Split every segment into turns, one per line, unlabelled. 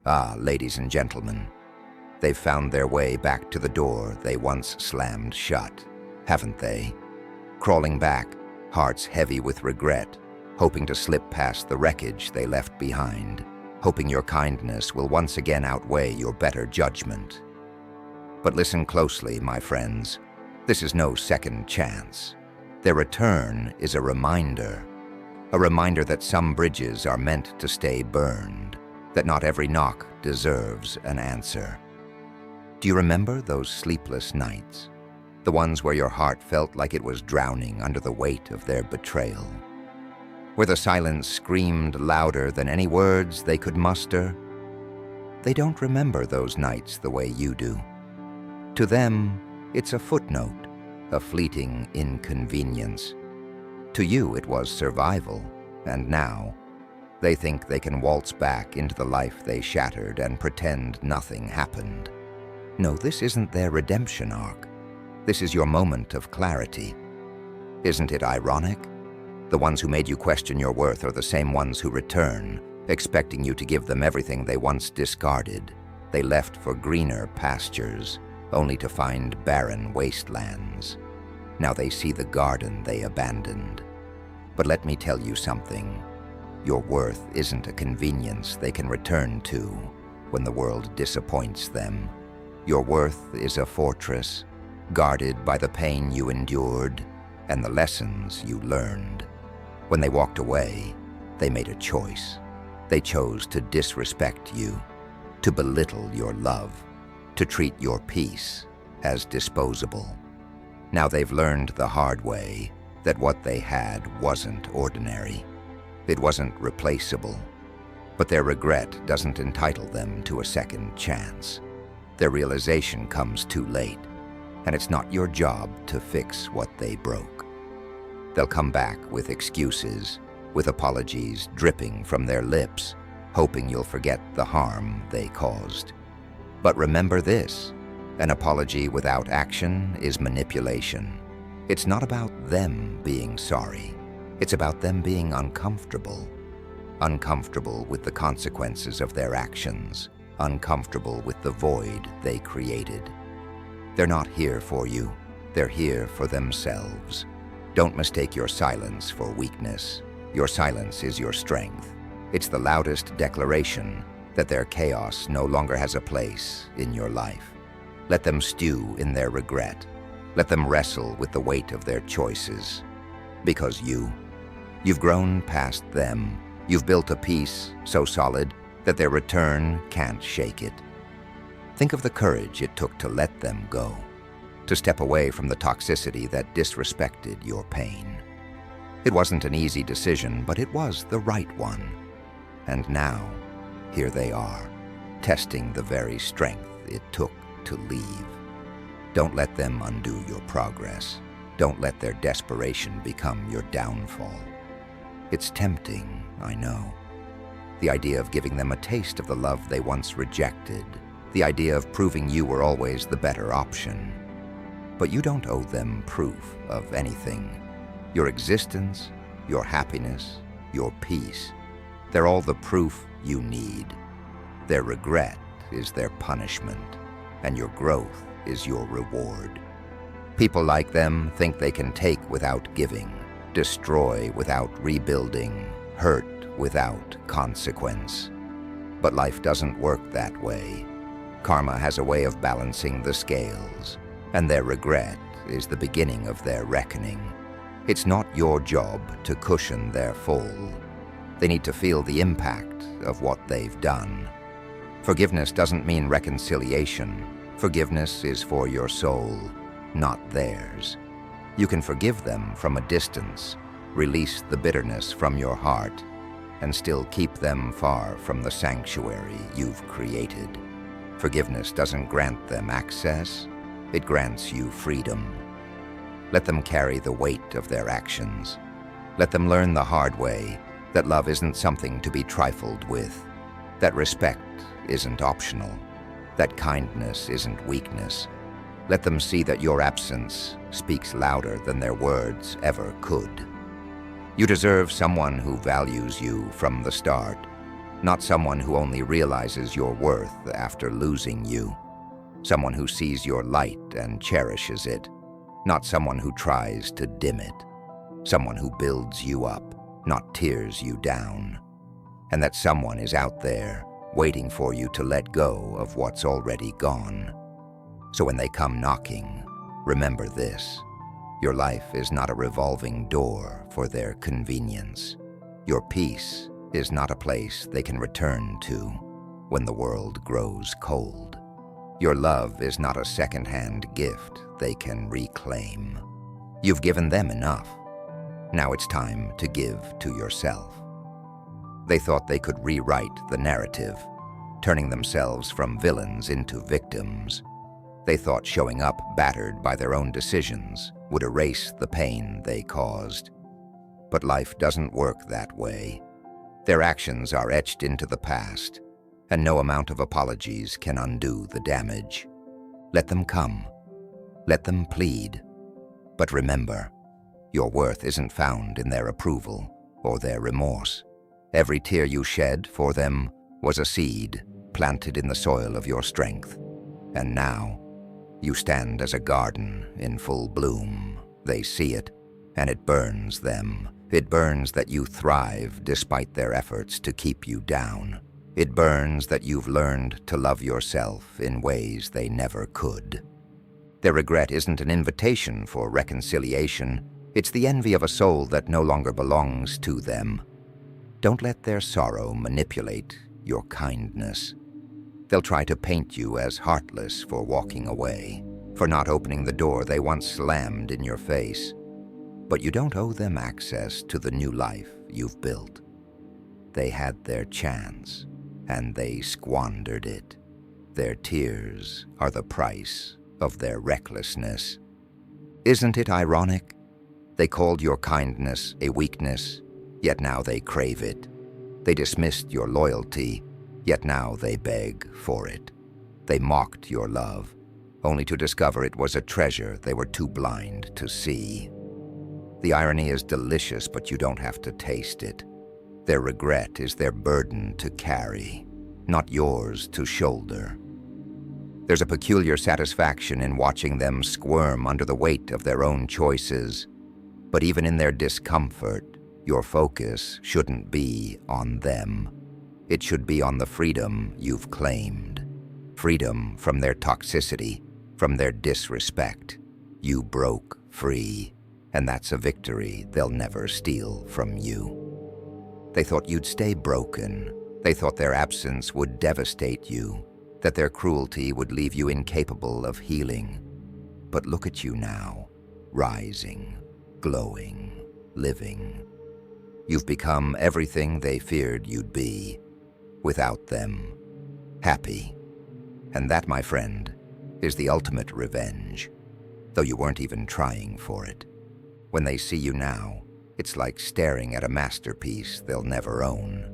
Ah, ladies and gentlemen, they've found their way back to the door they once slammed shut, haven't they? Crawling back, hearts heavy with regret, hoping to slip past the wreckage they left behind, hoping your kindness will once again outweigh your better judgment. But listen closely, my friends. This is no second chance. Their return is a reminder that some bridges are meant to stay burned, that not every knock deserves an answer. Do you remember those sleepless nights? The ones where your heart felt like it was drowning under the weight of their betrayal? Where the silence screamed louder than any words they could muster? They don't remember those nights the way you do. To them, it's a footnote, a fleeting inconvenience. To you, it was survival, and now, they think they can waltz back into the life they shattered and pretend nothing happened. No, this isn't their redemption arc. This is your moment of clarity. Isn't it ironic? The ones who made you question your worth are the same ones who return, expecting you to give them everything they once discarded. They left for greener pastures, only to find barren wastelands. Now they see the garden they abandoned. But let me tell you something. Your worth isn't a convenience they can return to when the world disappoints them. Your worth is a fortress, guarded by the pain you endured and the lessons you learned. When they walked away, they made a choice. They chose to disrespect you, to belittle your love, to treat your peace as disposable. Now they've learned the hard way that what they had wasn't ordinary. It wasn't replaceable. But their regret doesn't entitle them to a second chance. Their realization comes too late, and it's not your job to fix what they broke. They'll come back with excuses, with apologies dripping from their lips, hoping you'll forget the harm they caused. But remember this, an apology without action is manipulation. It's not about them being sorry. It's about them being uncomfortable. Uncomfortable with the consequences of their actions. Uncomfortable with the void they created. They're not here for you. They're here for themselves. Don't mistake your silence for weakness. Your silence is your strength. It's the loudest declaration that their chaos no longer has a place in your life. Let them stew in their regret. Let them wrestle with the weight of their choices. Because you've grown past them. You've built a peace so solid that their return can't shake it. Think of the courage it took to let them go, to step away from the toxicity that disrespected your pain. It wasn't an easy decision, but it was the right one. And now, here they are, testing the very strength it took to leave. Don't let them undo your progress. Don't let their desperation become your downfall. It's tempting, I know. The idea of giving them a taste of the love they once rejected. The idea of proving you were always the better option. But you don't owe them proof of anything. Your existence, your happiness, your peace, they're all the proof you need. Their regret is their punishment, and your growth is your reward. People like them think they can take without giving, destroy without rebuilding, hurt without consequence. But life doesn't work that way. Karma has a way of balancing the scales, and their regret is the beginning of their reckoning. It's not your job to cushion their fall. They need to feel the impact of what they've done. Forgiveness doesn't mean reconciliation. Forgiveness is for your soul, not theirs. You can forgive them from a distance, release the bitterness from your heart, and still keep them far from the sanctuary you've created. Forgiveness doesn't grant them access, it grants you freedom. Let them carry the weight of their actions. Let them learn the hard way that love isn't something to be trifled with, that respect isn't optional, that kindness isn't weakness. Let them see that your absence speaks louder than their words ever could. You deserve someone who values you from the start, Not someone who only realizes your worth after losing you. Someone who sees your light and cherishes it. Not someone who tries to dim it. Someone who builds you up, not tears you down. And that someone is out there, waiting for you to let go of what's already gone. So when they come knocking, remember this. Your life is not a revolving door for their convenience. Your peace is not a place they can return to when the world grows cold. Your love is not a second-hand gift they can reclaim. You've given them enough. Now it's time to give to yourself. They thought they could rewrite the narrative, turning themselves from villains into victims. They thought showing up battered by their own decisions would erase the pain they caused. But life doesn't work that way. Their actions are etched into the past, and no amount of apologies can undo the damage. Let them come. Let them plead. But remember, your worth isn't found in their approval or their remorse. Every tear you shed for them was a seed planted in the soil of your strength. And now, you stand as a garden in full bloom. They see it, and it burns them. It burns that you thrive despite their efforts to keep you down. It burns that you've learned to love yourself in ways they never could. Their regret isn't an invitation for reconciliation. It's the envy of a soul that no longer belongs to them. Don't let their sorrow manipulate your kindness. They'll try to paint you as heartless for walking away, for not opening the door they once slammed in your face. But you don't owe them access to the new life you've built. They had their chance, and they squandered it. Their tears are the price of their recklessness. Isn't it ironic? They called your kindness a weakness, yet now they crave it. They dismissed your loyalty, yet now they beg for it. They mocked your love, only to discover it was a treasure they were too blind to see. The irony is delicious, but you don't have to taste it. Their regret is their burden to carry, not yours to shoulder. There's a peculiar satisfaction in watching them squirm under the weight of their own choices. But even in their discomfort, your focus shouldn't be on them. It should be on the freedom you've claimed. Freedom from their toxicity, from their disrespect. You broke free, and that's a victory they'll never steal from you. They thought you'd stay broken. They thought their absence would devastate you, that their cruelty would leave you incapable of healing. But look at you now, rising, glowing, living. You've become everything they feared you'd be, without them, happy. And that, my friend, is the ultimate revenge, though you weren't even trying for it. When they see you now, it's like staring at a masterpiece they'll never own.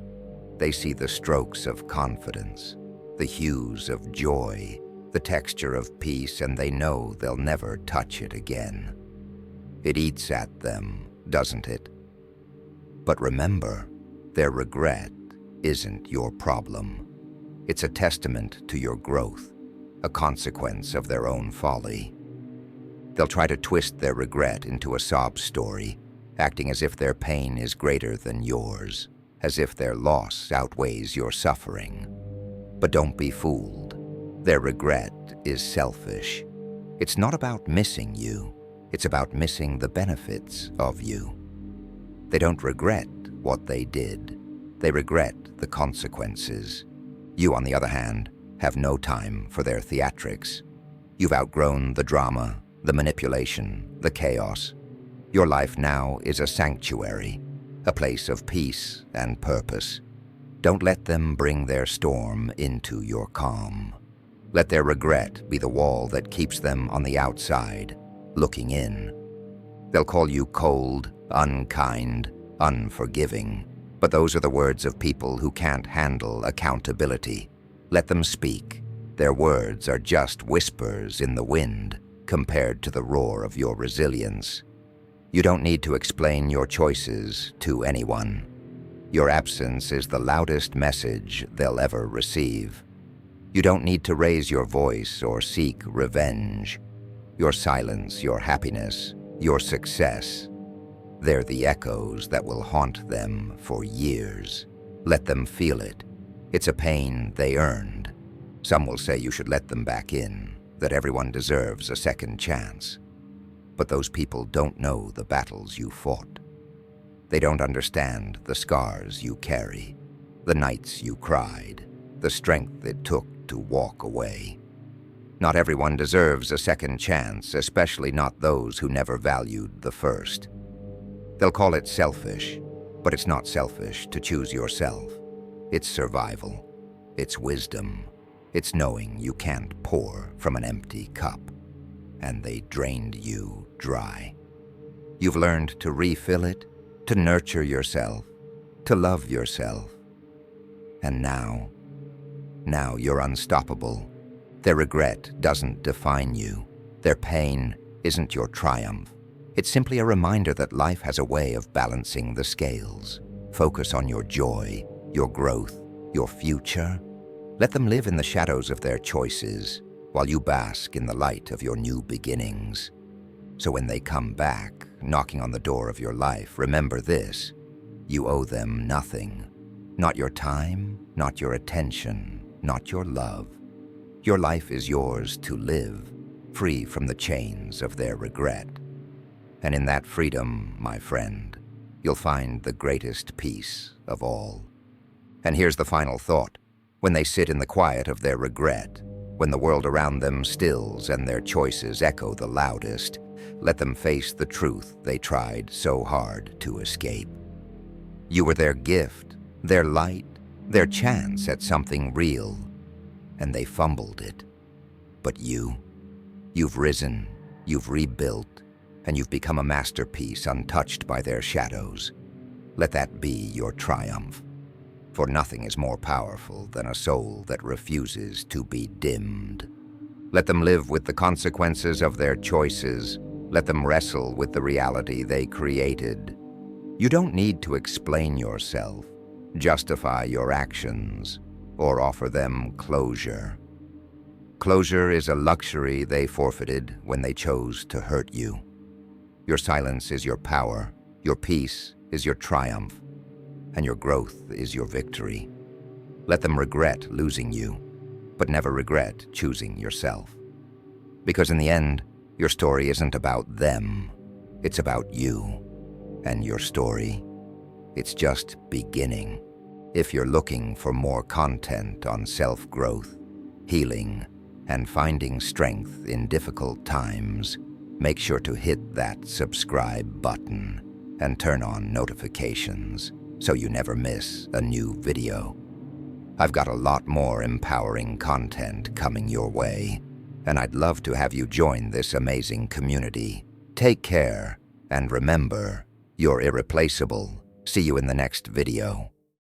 They see the strokes of confidence, the hues of joy, the texture of peace, and they know they'll never touch it again. It eats at them, doesn't it? But remember, their regret isn't your problem. It's a testament to your growth, a consequence of their own folly. They'll try to twist their regret into a sob story, acting as if their pain is greater than yours, as if their loss outweighs your suffering. But don't be fooled. Their regret is selfish. It's not about missing you. It's about missing the benefits of you. They don't regret what they did. They regret the consequences. You, on the other hand, have no time for their theatrics. You've outgrown the drama, the manipulation, the chaos. Your life now is a sanctuary, a place of peace and purpose. Don't let them bring their storm into your calm. Let their regret be the wall that keeps them on the outside, looking in. They'll call you cold, unkind, unforgiving, but those are the words of people who can't handle accountability. Let them speak. Their words are just whispers in the wind compared to the roar of your resilience. You don't need to explain your choices to anyone. Your absence is the loudest message they'll ever receive. You don't need to raise your voice or seek revenge. Your silence, your happiness, your success, they're the echoes that will haunt them for years. Let them feel it. It's a pain they earned. Some will say you should let them back in, that everyone deserves a second chance. But those people don't know the battles you fought. They don't understand the scars you carry, the nights you cried, the strength it took to walk away. Not everyone deserves a second chance, especially not those who never valued the first. They'll call it selfish, but it's not selfish to choose yourself. It's survival. It's wisdom. It's knowing you can't pour from an empty cup, and they drained you dry. You've learned to refill it, to nurture yourself, to love yourself. And now you're unstoppable. Their regret doesn't define you. Their pain isn't your triumph. It's simply a reminder that life has a way of balancing the scales. Focus on your joy, your growth, your future. Let them live in the shadows of their choices while you bask in the light of your new beginnings. So when they come back, knocking on the door of your life, remember this: you owe them nothing. Not your time, not your attention, not your love. Your life is yours to live, free from the chains of their regret. And in that freedom, my friend, you'll find the greatest peace of all. And here's the final thought. When they sit in the quiet of their regret, when the world around them stills and their choices echo the loudest, let them face the truth they tried so hard to escape. You were their gift, their light, their chance at something real, and they fumbled it. But you've risen, you've rebuilt, and you've become a masterpiece untouched by their shadows. Let that be your triumph. For nothing is more powerful than a soul that refuses to be dimmed. Let them live with the consequences of their choices. Let them wrestle with the reality they created. You don't need to explain yourself, justify your actions, or offer them closure. Closure is a luxury they forfeited when they chose to hurt you. Your silence is your power, your peace is your triumph, and your growth is your victory. Let them regret losing you, but never regret choosing yourself. Because in the end, your story isn't about them, it's about you and your story. It's just beginning. If you're looking for more content on self-growth, healing, and finding strength in difficult times, make sure to hit that subscribe button and turn on notifications so you never miss a new video. I've got a lot more empowering content coming your way, and I'd love to have you join this amazing community. Take care, and remember, you're irreplaceable. See you in the next video.